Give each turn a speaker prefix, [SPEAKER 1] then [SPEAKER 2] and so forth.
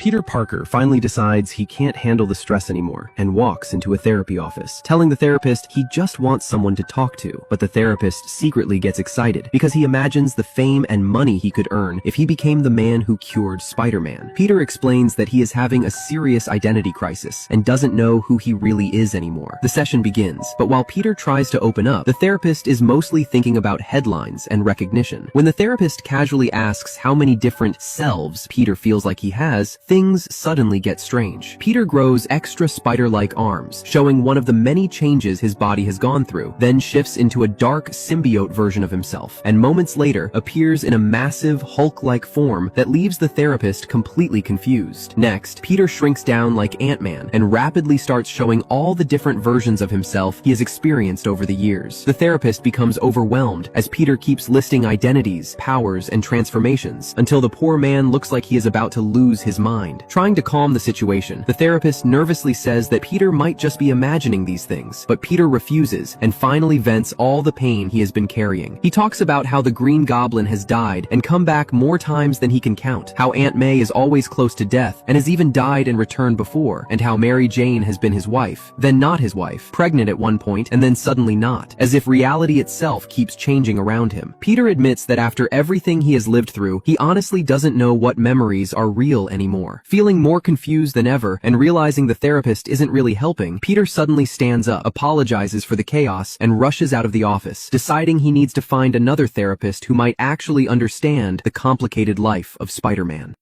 [SPEAKER 1] Peter Parker finally decides he can't handle the stress anymore and walks into a therapy office, telling the therapist he just wants someone to talk to. But the therapist secretly gets excited because he imagines the fame and money he could earn if he became the man who cured Spider-Man. Peter explains that he is having a serious identity crisis and doesn't know who he really is anymore. The session begins, but while Peter tries to open up, the therapist is mostly thinking about headlines and recognition. When the therapist casually asks how many different selves Peter feels like he has, things suddenly get strange. Peter grows extra spider-like arms, showing one of the many changes his body has gone through, then shifts into a dark symbiote version of himself, and moments later appears in a massive Hulk-like form that leaves the therapist completely confused. Next, Peter shrinks down like Ant-Man and rapidly starts showing all the different versions of himself he has experienced over the years. The therapist becomes overwhelmed as Peter keeps listing identities, powers, and transformations until the poor man looks like he is about to lose his mind. Trying to calm the situation, the therapist nervously says that Peter might just be imagining these things, but Peter refuses and finally vents all the pain he has been carrying. He talks about how the Green Goblin has died and come back more times than he can count, how Aunt May is always close to death and has even died and returned before, and how Mary Jane has been his wife, then not his wife, pregnant at one point and then suddenly not, as if reality itself keeps changing around him. Peter admits that after everything he has lived through, he honestly doesn't know what memories are real anymore. Feeling more confused than ever and realizing the therapist isn't really helping, Peter suddenly stands up, apologizes for the chaos, and rushes out of the office, deciding he needs to find another therapist who might actually understand the complicated life of Spider-Man.